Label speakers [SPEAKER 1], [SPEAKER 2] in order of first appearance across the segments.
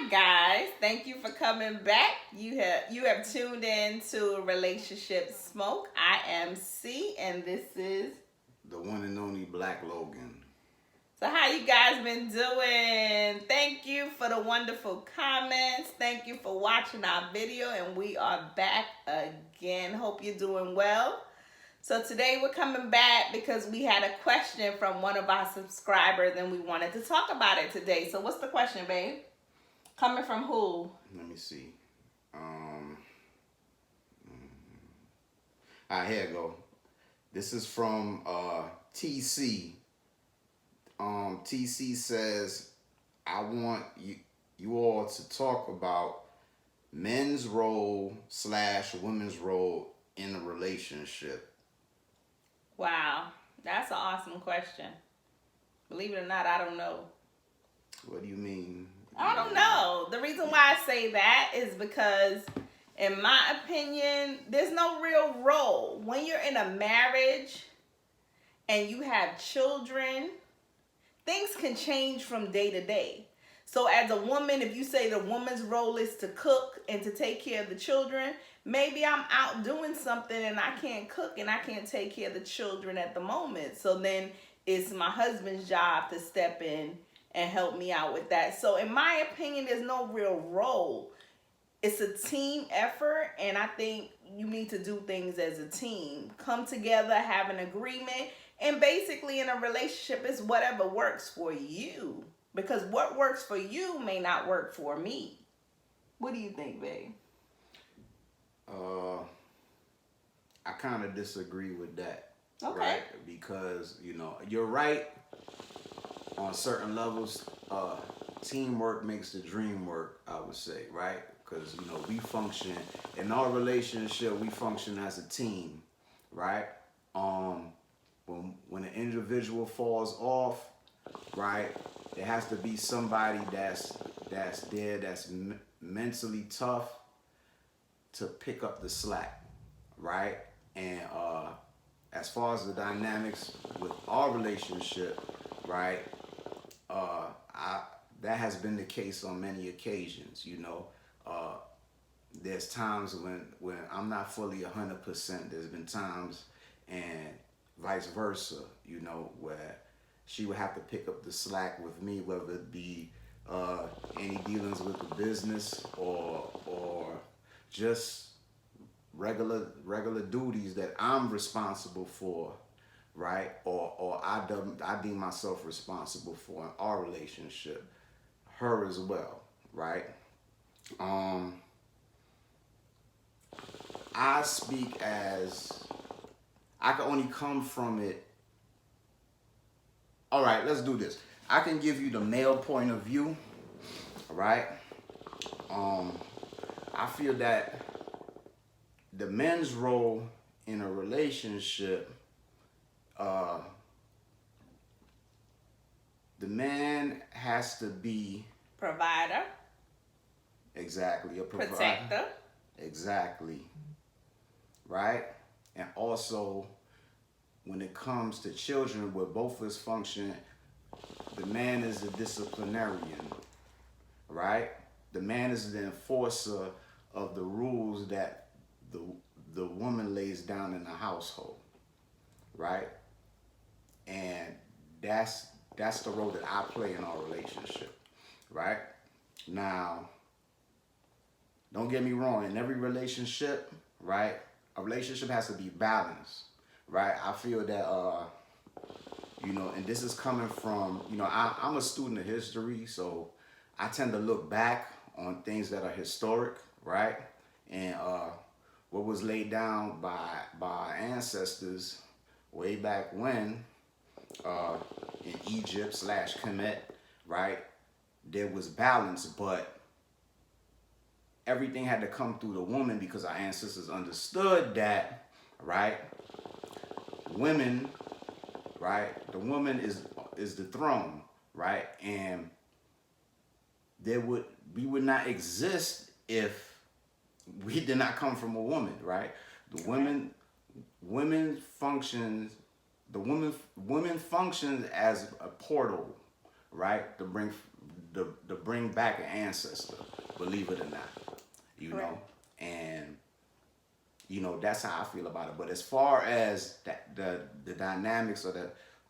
[SPEAKER 1] Hi guys, thank you for coming back. You have tuned in to Relationship Smoke. I am C, and this is.
[SPEAKER 2] The one and only Black Logan.
[SPEAKER 1] So how you guys been doing? Thank you for the wonderful comments. Thank you for watching our video, and we are back again. Hope you're doing well. So today we're coming back because we had a question from one of our subscribers, and we wanted to talk about it today. So what's the question, babe? Coming from who?
[SPEAKER 2] Let me see. All right, here I go. This is from TC. TC says, I want you all to talk about men's role / women's role in a relationship.
[SPEAKER 1] Wow, that's an awesome question. Believe it or not, I don't know.
[SPEAKER 2] What do you mean?
[SPEAKER 1] I don't know. The reason why I say that is because, in my opinion, there's no real role. When you're in a marriage and you have children, things can change from day to day. So as a woman, if you say the woman's role is to cook and to take care of the children, maybe I'm out doing something and I can't cook and I can't take care of the children at the moment. So then it's my husband's job to step in and help me out with that. So in my opinion, there's no real role. It's a team effort, and I think you need to do things as a team. Come together, have an agreement, and basically in a relationship is whatever works for you. Because what works for you may not work for me. What do you think, babe?
[SPEAKER 2] I kind of disagree with that.
[SPEAKER 1] Okay.
[SPEAKER 2] Right? Because, you're right on certain levels. Teamwork makes the dream work, I would say, right? Because, we function, in our relationship, we function as a team, right? When an individual falls off, right, there has to be somebody that's there, that's mentally tough to pick up the slack, right? And as far as the dynamics with our relationship, right, that has been the case on many occasions. There's times when I'm not fully 100%. There's been times, and vice versa, where she would have to pick up the slack with me, whether it be any dealings with the business or just regular duties that I'm responsible for, right? Or I deem myself responsible for in our relationship, her as well, right? I speak as I can only come from it. All right, let's do this. I can give you the male point of view, right? I feel that the men's role in a relationship, the man has to be
[SPEAKER 1] Provider.
[SPEAKER 2] exactly a provider.
[SPEAKER 1] Protector.
[SPEAKER 2] Exactly. Right? And also, when it comes to children, where both of us function, the man is the disciplinarian, right? The man is the enforcer of the rules that the woman lays down in the household, right? And that's the role that I play in our relationship, right? Now, don't get me wrong, in every relationship, right, a relationship has to be balanced, right? I feel that, and this is coming from, I'm a student of history, so I tend to look back on things that are historic, right? And what was laid down by our ancestors way back when, in Egypt / Kemet, right? There was balance, but everything had to come through the woman because our ancestors understood that, right? Women, right? The woman is the throne, right? And we would not exist if we did not come from a woman, right? The women functions as a portal, right? To to bring back an ancestor, believe it or not, you
[SPEAKER 1] Correct.
[SPEAKER 2] know, and that's how I feel about it. But as far as the dynamics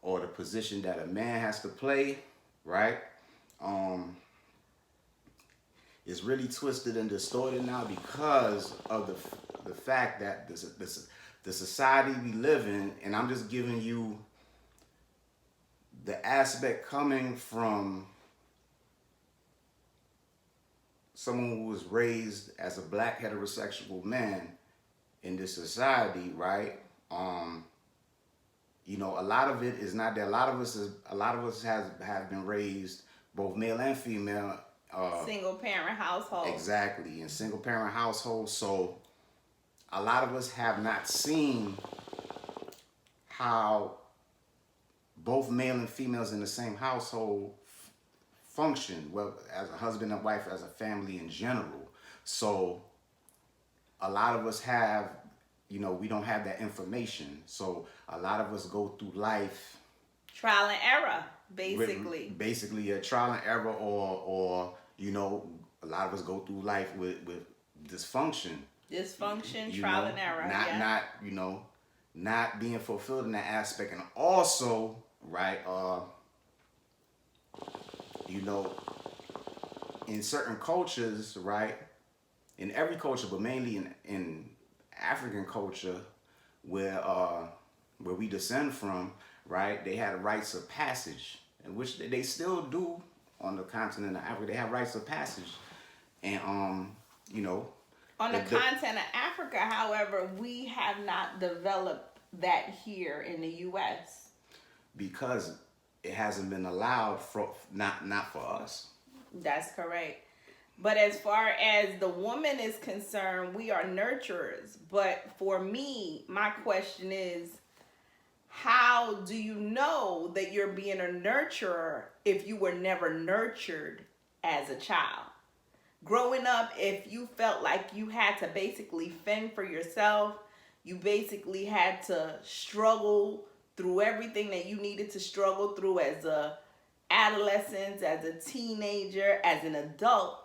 [SPEAKER 2] or the position that a man has to play, right? Um, is really twisted and distorted now because of the fact that the society we live in, and I'm just giving you the aspect coming from someone who was raised as a black heterosexual man in this society, right? A lot of it is not that. A lot of us have been raised both male and female.
[SPEAKER 1] Single parent household.
[SPEAKER 2] Exactly, in single parent households. So a lot of us have not seen how both male and females in the same household function, well, as a husband and wife, as a family in general. So a lot of us have, we don't have that information. So a lot of us go through life
[SPEAKER 1] Trial and error, basically.
[SPEAKER 2] Basically a trial and error, or a lot of us go through life with dysfunction.
[SPEAKER 1] Trial and error.
[SPEAKER 2] Not being fulfilled in that aspect. And also, right, in certain cultures, right, in every culture, but mainly in African culture, where we descend from, right, they had rites of passage, in which they still do on the continent of Africa. They have rites of passage, and
[SPEAKER 1] on the continent of Africa, however, we have not developed that here in the U.S.
[SPEAKER 2] because it hasn't been allowed for not for us.
[SPEAKER 1] That's correct. But as far as the woman is concerned, we are nurturers. But for me, my question is, how do you know that you're being a nurturer if you were never nurtured as a child? Growing up, if you felt like you had to basically fend for yourself, you basically had to struggle through everything that you needed to struggle through as a adolescent, as a teenager, as an adult,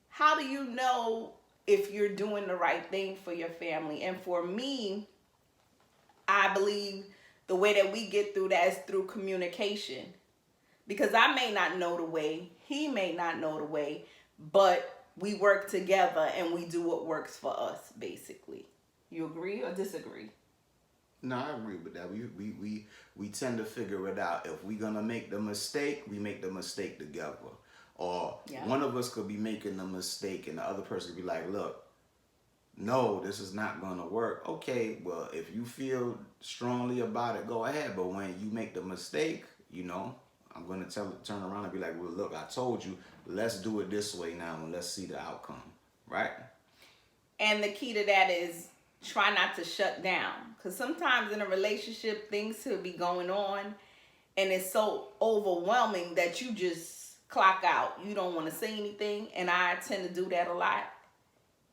[SPEAKER 1] how do you know if you're doing the right thing for your family? And for me, I believe the way that we get through that is through communication. Because I may not know the way, he may not know the way, but we work together and we do what works for us, basically. You agree or disagree?
[SPEAKER 2] No, I agree with that. We tend to figure it out. If we're gonna make the mistake, we make the mistake together. Or one of us could be making a mistake and the other person could be like, look, no, this is not gonna work. Okay, well, if you feel strongly about it, go ahead. But when you make the mistake, I'm gonna turn around and be like, well, look, I told you, let's do it this way now and let's see the outcome, right?
[SPEAKER 1] And the key to that is try not to shut down. Because sometimes in a relationship, things could be going on and it's so overwhelming that you just clock out. You don't want to say anything. And I tend to do that a lot.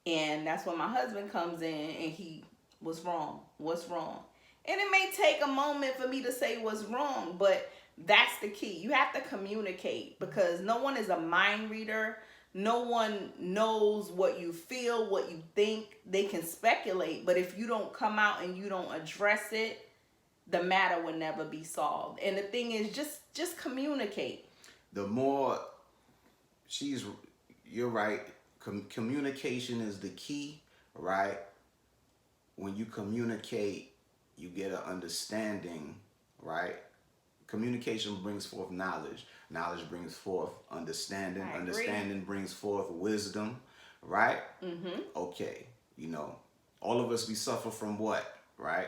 [SPEAKER 1] And that's when my husband comes in and he, what's wrong? What's wrong? And it may take a moment for me to say what's wrong, but that's the key. You have to communicate because no one is a mind reader. No one knows what you feel, what you think. They can speculate, but if you don't come out and you don't address it, the matter will never be solved. And the thing is, just communicate.
[SPEAKER 2] The more you're right. Communication is the key, right? When you communicate, you get an understanding, right? Communication brings forth knowledge. Knowledge brings forth understanding. Understanding brings forth wisdom, right?
[SPEAKER 1] Mm-hmm.
[SPEAKER 2] Okay, all of us, we suffer from what, right?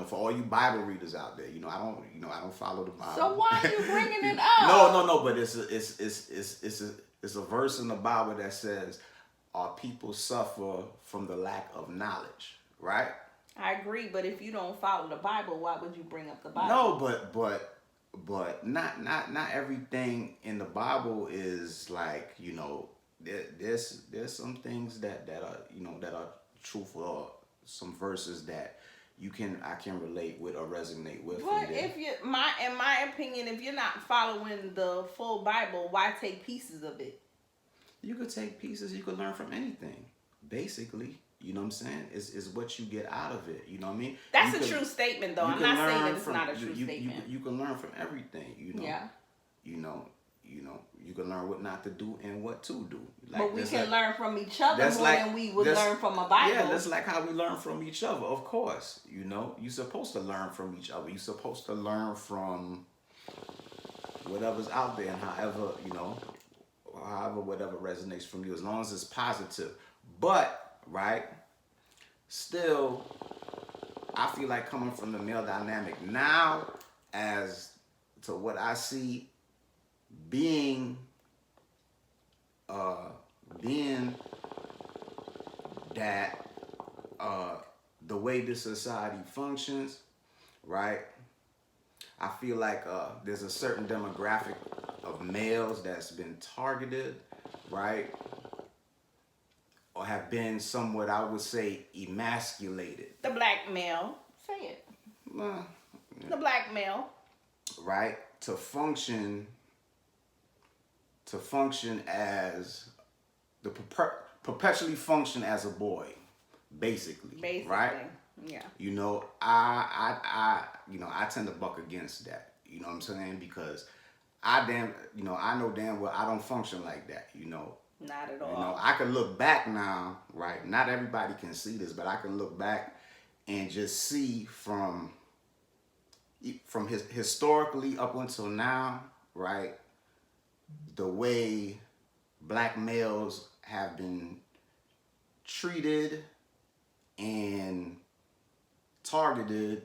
[SPEAKER 2] For all you Bible readers out there, I don't follow the Bible.
[SPEAKER 1] So why are you bringing it up?
[SPEAKER 2] No, but it's a verse in the Bible that says, our people suffer from the lack of knowledge, right?
[SPEAKER 1] I agree, but if you don't follow the Bible, why would you bring up the Bible?
[SPEAKER 2] No, but not everything in the Bible is like, there's some things that are, that are truthful, or some verses that, I can relate with or resonate with.
[SPEAKER 1] But if you in my opinion, if you're not following the full Bible, why take pieces of it?
[SPEAKER 2] You could take pieces, you could learn from anything. Basically, you know what I'm saying? Is what you get out of it. You know what I mean?
[SPEAKER 1] That's a true statement, though. I'm not saying that it's not a true statement.
[SPEAKER 2] You can learn from everything. You know.
[SPEAKER 1] Yeah.
[SPEAKER 2] You can learn what not to do and what to do.
[SPEAKER 1] But we can learn from each other more than we would learn from a Bible.
[SPEAKER 2] Yeah, that's like how we learn from each other. Of course, you're supposed to learn from each other. You're supposed to learn from whatever's out there, and however whatever resonates from you, as long as it's positive. But right, still, I feel like coming from the male dynamic now, as to what I see being that the way this society functions, right? I feel like there's a certain demographic of males that's been targeted, right? Or have been somewhat, I would say, emasculated.
[SPEAKER 1] The black male. Say it.
[SPEAKER 2] Yeah.
[SPEAKER 1] The black male.
[SPEAKER 2] Right? To function as perpetually function as a boy, basically. Right?
[SPEAKER 1] Yeah.
[SPEAKER 2] I tend to buck against that. You know what I'm saying? Because I know damn well I don't function like that,
[SPEAKER 1] Not at all.
[SPEAKER 2] I can look back now, right? Not everybody can see this, but I can look back and just see from historically up until now, right? The way black males have been treated and targeted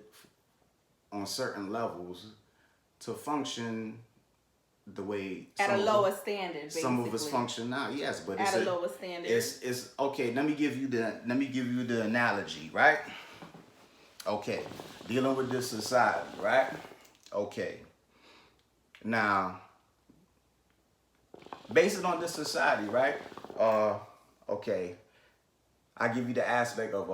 [SPEAKER 2] on certain levels to function the way
[SPEAKER 1] at a lower standard. Basically.
[SPEAKER 2] Some of us function now, yes, but
[SPEAKER 1] at a lower standard.
[SPEAKER 2] It's okay. Let me give you the analogy, right? Okay, dealing with this society, right? Okay, now based on this society, right? Okay, I give you the aspect of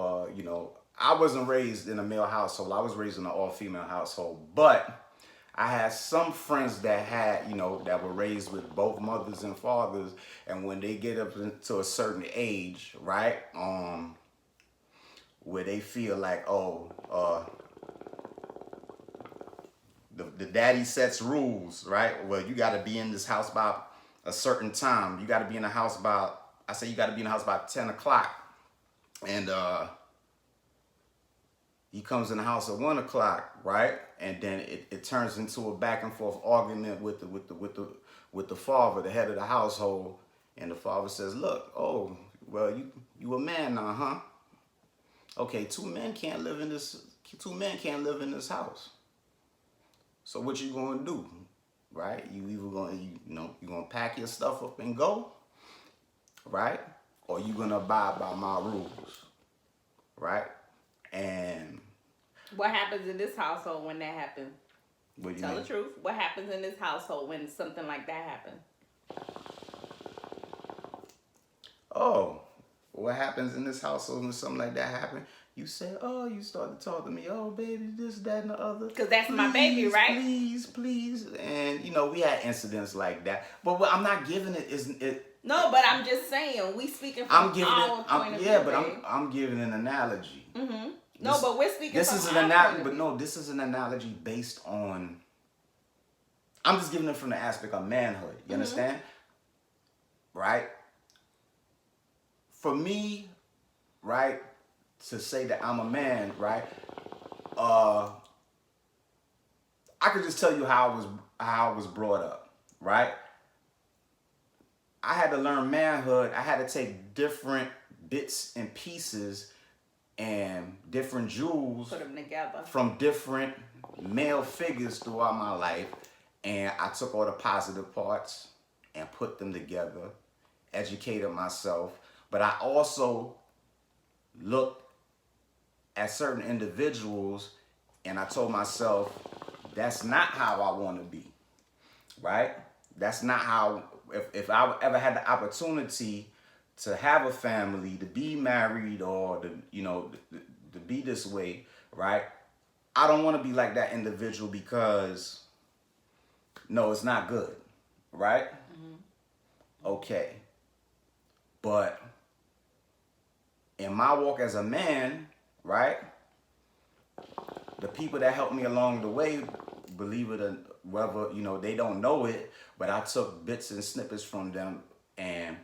[SPEAKER 2] I wasn't raised in a male household. I was raised in an all-female household, but I had some friends that had, that were raised with both mothers and fathers, and when they get up to a certain age, right, where they feel like, the daddy sets rules, right? Well, you got to be in this house by a certain time. You got to be in the house by 10 o'clock, and he comes in the house at 1 o'clock, right? And then it turns into a back and forth argument with the father, the head of the household, and the father says, "Look, you a man now, huh? Okay, two men can't live in this house. So what you gonna do, right? You either gonna pack your stuff up and go, right? Or you gonna abide by my rules, right?" And
[SPEAKER 1] what happens in this household when that happens? Tell the truth. What happens in this household when something like that happens?
[SPEAKER 2] Oh, what happens in this household when something like that happens? You say, you start to talk to me, baby, this, that, and the other.
[SPEAKER 1] Because that's my baby, right?
[SPEAKER 2] Please. And, we had incidents like that. But what I'm not giving it.
[SPEAKER 1] No, but I'm just saying, we speaking from our point of view. Yeah,
[SPEAKER 2] but I'm giving an analogy.
[SPEAKER 1] Mm-hmm. No, but we're speaking
[SPEAKER 2] this
[SPEAKER 1] from
[SPEAKER 2] is
[SPEAKER 1] our
[SPEAKER 2] an analogy,
[SPEAKER 1] point of
[SPEAKER 2] but
[SPEAKER 1] view.
[SPEAKER 2] no, this is an analogy based on. I'm just giving it from the aspect of manhood. You understand? Right? For me, right, to say that I'm a man, right? I could just tell you how I was brought up, right? I had to learn manhood. I had to take different bits and pieces and different jewels,
[SPEAKER 1] put them together
[SPEAKER 2] from different male figures throughout my life, and I took all the positive parts and put them together, educated myself, but I also looked at certain individuals and I told myself, that's not how I want to be, right? That's not how, if I ever had the opportunity to have a family, to be married, or to be this way, right? I don't want to be like that individual because no, it's not good, right? Okay. But in my walk as a man, right? The people that helped me along the way, believe it or whether, they don't know it, but I took bits and snippets from them. And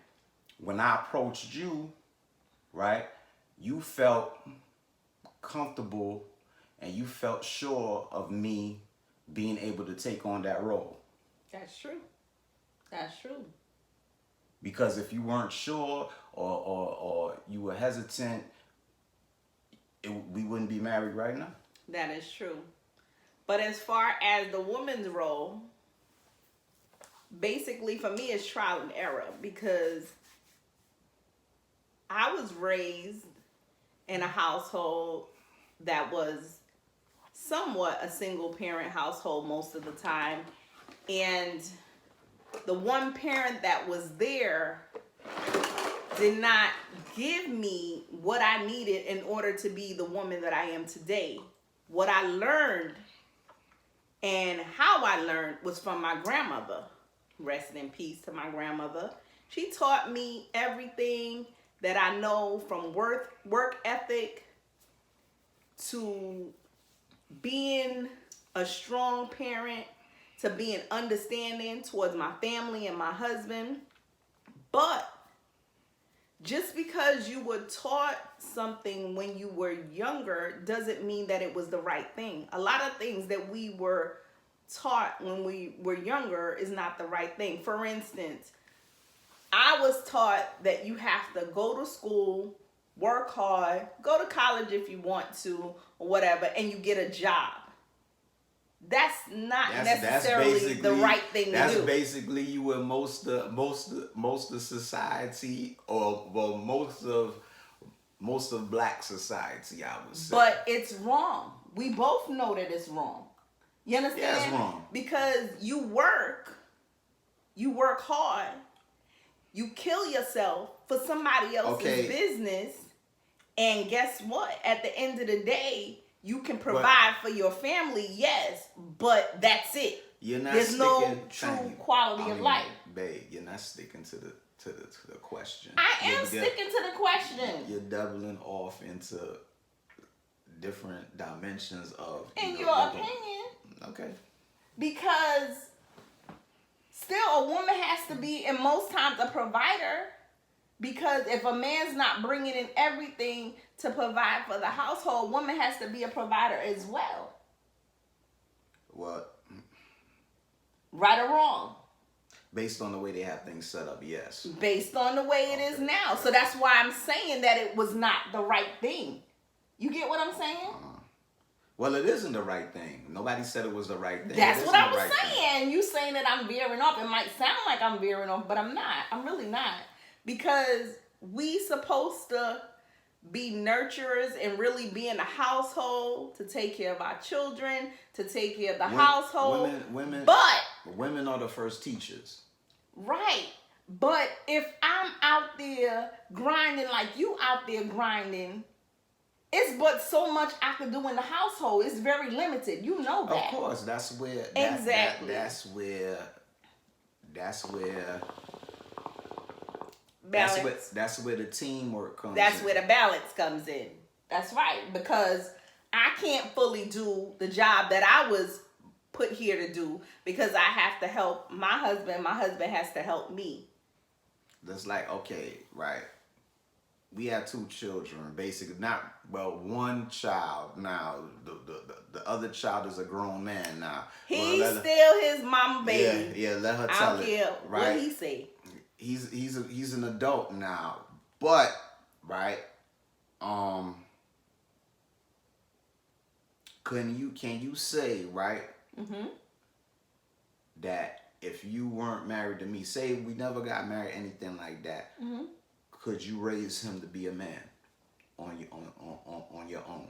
[SPEAKER 2] when I approached you, right, you felt comfortable and you felt sure of me being able to take on that role.
[SPEAKER 1] That's true. That's true.
[SPEAKER 2] Because if you weren't sure or you were hesitant, we wouldn't be married right now.
[SPEAKER 1] That is true. But as far as the woman's role, basically for me it's trial and error, because I was raised in a household that was somewhat a single parent household most of the time. And the one parent that was there did not give me what I needed in order to be the woman that I am today. What I learned and how I learned was from my grandmother. Rest in peace to my grandmother. She taught me everything that I know, from work ethic to being a strong parent to being understanding towards my family and my husband. But just because you were taught something when you were younger doesn't mean that it was the right thing. A lot of things that we were taught when we were younger is not the right thing. For instance, I was taught that you have to go to school, work hard, go to college if you want to, or whatever, and you get a job. That's not necessarily the right thing to do.
[SPEAKER 2] That's basically you in most of society, or well, most of black society, I would say.
[SPEAKER 1] But it's wrong. We both know that it's wrong. You understand?
[SPEAKER 2] Yeah, it's wrong.
[SPEAKER 1] Because you work hard, you kill yourself for somebody else's business, and guess what? At the end of the day, you can provide for your family, yes, but that's it. There's no true quality of life.
[SPEAKER 2] Babe, you're not sticking to the question.
[SPEAKER 1] I am sticking to the question.
[SPEAKER 2] You're doubling off into different dimensions of...
[SPEAKER 1] In your opinion.
[SPEAKER 2] Okay.
[SPEAKER 1] Because still a woman has to be, and most times, a provider. Because if a man's not bringing in everything to provide for the household, woman has to be a provider as well.
[SPEAKER 2] What?
[SPEAKER 1] Right or wrong?
[SPEAKER 2] Based on the way they have things set up, yes.
[SPEAKER 1] Based on the way it is now. So that's why I'm saying that it was not the right thing. You get what I'm saying?
[SPEAKER 2] Well, it isn't the right thing. Nobody said it was the right thing.
[SPEAKER 1] That's what I was saying. You saying that I'm veering off. It might sound like I'm veering off, but I'm not. I'm really not. Because we supposed to be nurturers and really be in the household to take care of our children, to take care of the household.
[SPEAKER 2] Women are the first teachers.
[SPEAKER 1] Right. But if I'm out there grinding like you out there grinding, it's but so much I can do in the household. It's very limited. You know that.
[SPEAKER 2] Of course, that's where that's where
[SPEAKER 1] balance.
[SPEAKER 2] That's where the teamwork comes in.
[SPEAKER 1] That's where the balance comes in. That's right. Because I can't fully do the job that I was put here to do because I have to help my husband. My husband has to help me.
[SPEAKER 2] That's like, okay, right. We have 2 children, basically. One child now. The other child is a grown man now.
[SPEAKER 1] He's still his mama baby.
[SPEAKER 2] Yeah, let her tell it.
[SPEAKER 1] I don't care
[SPEAKER 2] right?
[SPEAKER 1] what he say.
[SPEAKER 2] He's an adult now. But, right, can you say, right, that if you weren't married to me, say we never got married, anything like that, could you raise him to be a man on your own?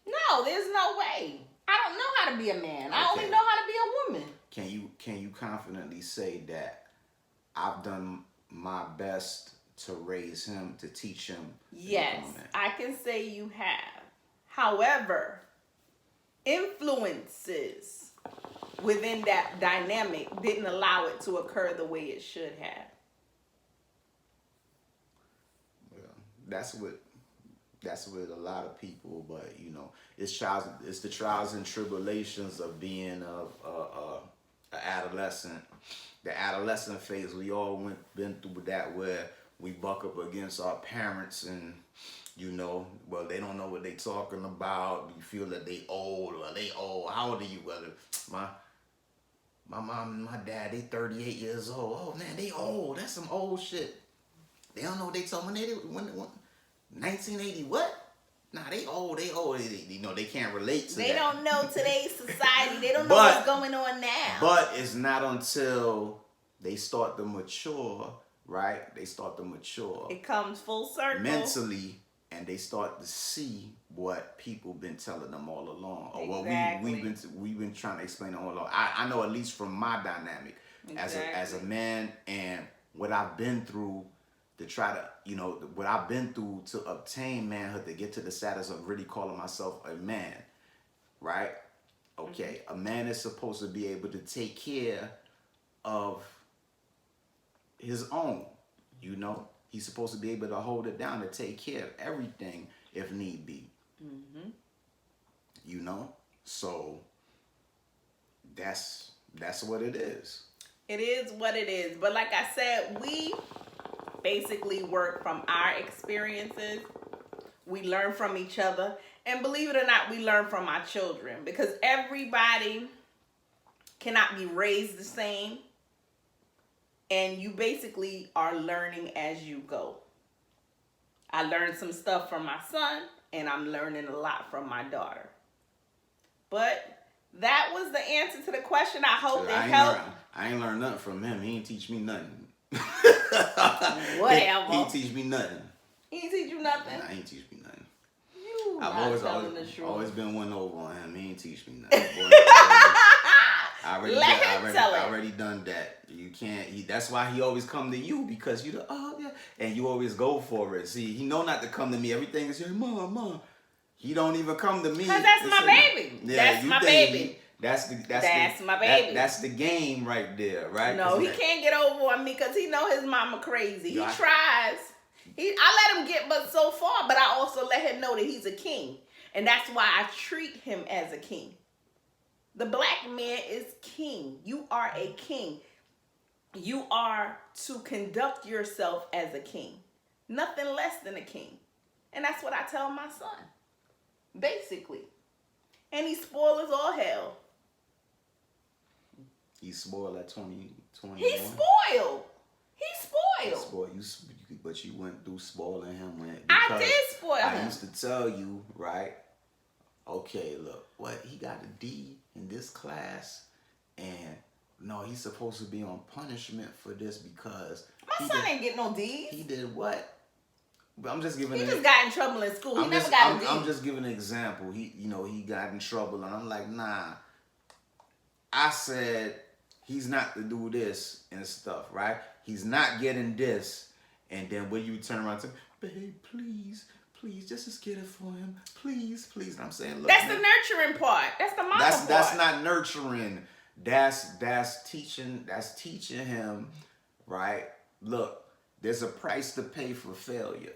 [SPEAKER 1] No, there's no way. I don't know how to be a man. I only know how to be a woman.
[SPEAKER 2] Can you confidently say that I've done my best to raise him, to teach him?
[SPEAKER 1] Yes, I can say you have. However, influences within that dynamic didn't allow it to occur the way it should have.
[SPEAKER 2] Well, that's what a lot of people, but you know, it's the trials and tribulations of being a adolescent. The adolescent phase, we all been through that, where we buck up against our parents, and you know, well, they don't know what they talking about. You feel that they old, or they old. How old are you? Well, my mom and my dad, they 38 years old. Oh man, they old. That's some old shit. They don't know what they told when 1980 what? Nah, they old. They old. You know, they can't relate to that.
[SPEAKER 1] They don't know today's society. They don't know what's going on now.
[SPEAKER 2] But it's not until they start to mature, right? They start to mature.
[SPEAKER 1] It comes full circle.
[SPEAKER 2] Mentally, and they start to see what people been telling them all along, or what we've been trying to explain all along. I know, at least from my dynamic as a man, and what I've been through to try to, you know, what I've been through to obtain manhood, to get to the status of really calling myself a man, right? Okay, a man is supposed to be able to take care of his own, you know? He's supposed to be able to hold it down, to take care of everything if need be.
[SPEAKER 1] Mm-hmm.
[SPEAKER 2] You know? So that's what it is.
[SPEAKER 1] It is what it is. But like I said, we basically work from our experiences. We learn from each other. And believe it or not, we learn from our children, because everybody cannot be raised the same. And you basically are learning as you go. I learned some stuff from my son, and I'm learning a lot from my daughter. But that was the answer to the question. I hope it helped.
[SPEAKER 2] I ain't learned nothing from him. He ain't teach me nothing.
[SPEAKER 1] Whatever.
[SPEAKER 2] He ain't teach me nothing.
[SPEAKER 1] He ain't teach you nothing?
[SPEAKER 2] Nah, he ain't teach me nothing.
[SPEAKER 1] You
[SPEAKER 2] I've
[SPEAKER 1] not
[SPEAKER 2] always been one over on him. He ain't teach me nothing. Boy, I already done that. You can't. That's why he always come to you, because you and you always go for it. See, he know not to come to me. Everything is here, mom. He don't even come to me.
[SPEAKER 1] Cause that's my baby.
[SPEAKER 2] Yeah,
[SPEAKER 1] that's my baby.
[SPEAKER 2] That's
[SPEAKER 1] my baby.
[SPEAKER 2] That's the game right there, right?
[SPEAKER 1] No, he can't get over on me because he know his mama crazy. He tries. I let him get but so far, but I also let him know that he's a king, and that's why I treat him as a king. The black man is king. You are a king. You are to conduct yourself as a king. Nothing less than a king. And that's what I tell my son. Basically. And he spoiled as all hell.
[SPEAKER 2] He's spoiled at 20, 21.
[SPEAKER 1] He's spoiled.
[SPEAKER 2] But you went through spoiling him.
[SPEAKER 1] I did spoil him.
[SPEAKER 2] I used to tell you, right? Okay, look, what? He got a D in this class, and no, he's supposed to be on punishment for this because
[SPEAKER 1] my son ain't get no D's.
[SPEAKER 2] He did what? But I'm just giving.
[SPEAKER 1] He just got in trouble in school. He never got a D.
[SPEAKER 2] I'm just giving an example. He got in trouble, and I'm like, nah. I said he's not to do this and stuff, right? He's not getting this, and then when you turn around to, babe, please, just get it for him, please. And I'm saying, look,
[SPEAKER 1] that's the nurturing part. That's the mama part.
[SPEAKER 2] That's not nurturing. That's teaching him, right? Look, there's a price to pay for failure.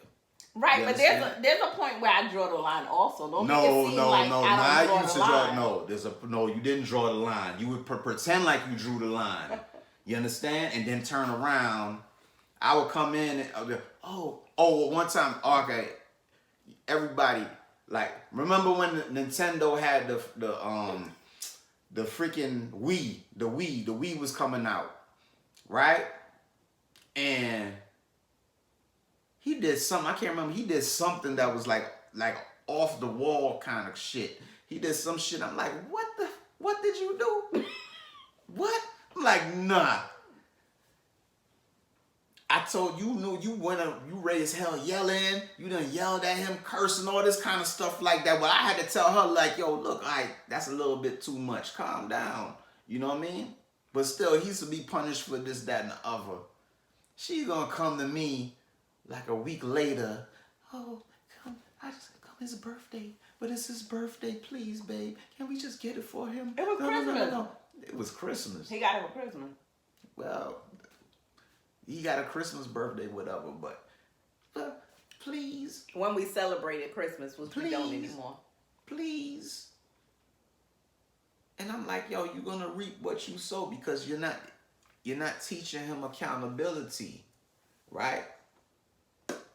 [SPEAKER 1] Right, but there's a point where I draw the line also. Don't make it seem like I don't draw the line.
[SPEAKER 2] No, you didn't draw the line. You would pretend like you drew the line. You understand? And then turn around. I would come in and one time, okay, everybody, like, remember when Nintendo had the freaking Wii, the Wii was coming out, right? And he did something, I can't remember, he did something that was like off the wall kind of shit. He did some shit, I'm like, what did you do? What? I'm like, nah. I told you, you raised hell yelling, you done yelled at him, cursing, all this kind of stuff like that. But I had to tell her, like, yo, look, that's a little bit too much. Calm down. You know what I mean? But still, he's to be punished for this, that, and the other. She's gonna come to me like a week later. Oh, come his birthday. But it's his birthday, please, babe. Can we just get it for him?
[SPEAKER 1] It was Christmas.
[SPEAKER 2] It was Christmas.
[SPEAKER 1] He got it for Christmas.
[SPEAKER 2] Well, he got a Christmas birthday, whatever, but please.
[SPEAKER 1] When we celebrated Christmas, which we don't anymore.
[SPEAKER 2] Please. And I'm like, yo, you're gonna reap what you sow, because you're not teaching him accountability, right?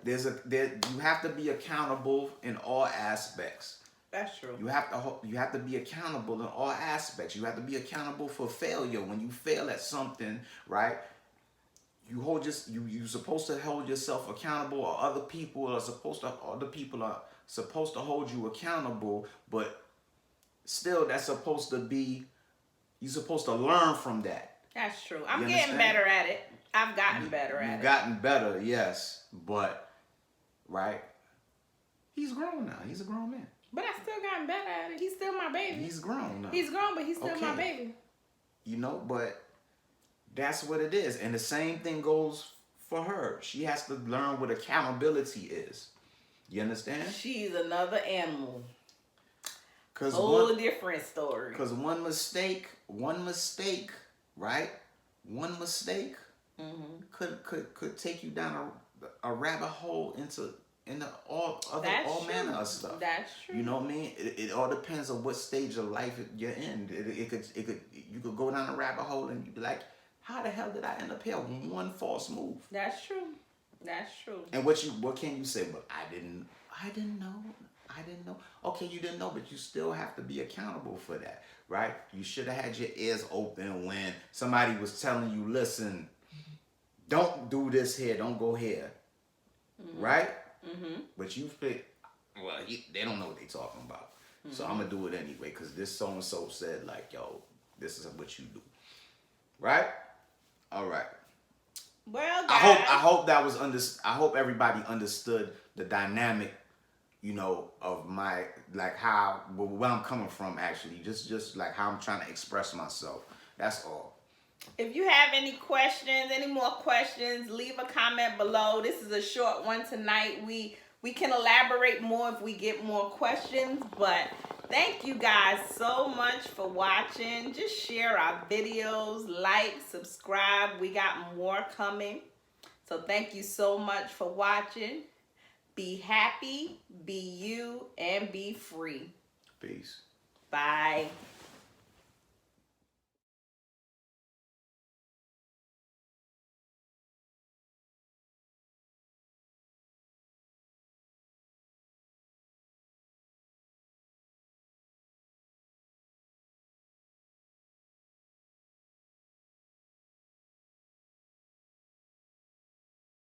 [SPEAKER 2] You have to be accountable in all aspects.
[SPEAKER 1] That's true.
[SPEAKER 2] You have to be accountable in all aspects. You have to be accountable for failure. When you fail at something, right? You're supposed to hold yourself accountable, or other people are supposed to hold you accountable, but still you're supposed to learn from that.
[SPEAKER 1] That's true. I'm getting better at it. I've gotten better at it.
[SPEAKER 2] You've gotten better, yes, but right? He's grown now. He's a grown man.
[SPEAKER 1] But I still gotten better at it. He's still my baby.
[SPEAKER 2] He's grown now.
[SPEAKER 1] He's grown, but he's still my baby.
[SPEAKER 2] You know, but that's what it is. And the same thing goes for her. She has to learn what accountability is. You understand?
[SPEAKER 1] She's another animal.
[SPEAKER 2] Whole
[SPEAKER 1] different story.
[SPEAKER 2] Because one mistake, right? One mistake could take you down a rabbit hole into all manner of stuff.
[SPEAKER 1] That's true.
[SPEAKER 2] You know what I mean? It all depends on what stage of life you're in. You could go down a rabbit hole and you'd be like, how the hell did I end up here? One false move.
[SPEAKER 1] That's true. That's true.
[SPEAKER 2] And what can you say? But I didn't know. Okay, you didn't know, but you still have to be accountable for that, right? You should have had your ears open when somebody was telling you, listen, don't do this here, don't go here, right? But you pick, well, they don't know what they're talking about. So I'm going to do it anyway, because this so-and-so said, like, yo, this is what you do. Right? All right.
[SPEAKER 1] Well, guys.
[SPEAKER 2] I hope that was I hope everybody understood the dynamic, you know, of my, like, where I'm coming from, actually. Just like how I'm trying to express myself. That's all.
[SPEAKER 1] If you have any questions, any more questions, leave a comment below. This is a short one tonight. We can elaborate more if we get more questions, but thank you guys so much for watching. Just share our videos, like, subscribe. We got more coming. So thank you so much for watching. Be happy, be you, and be free.
[SPEAKER 2] Peace.
[SPEAKER 1] Bye.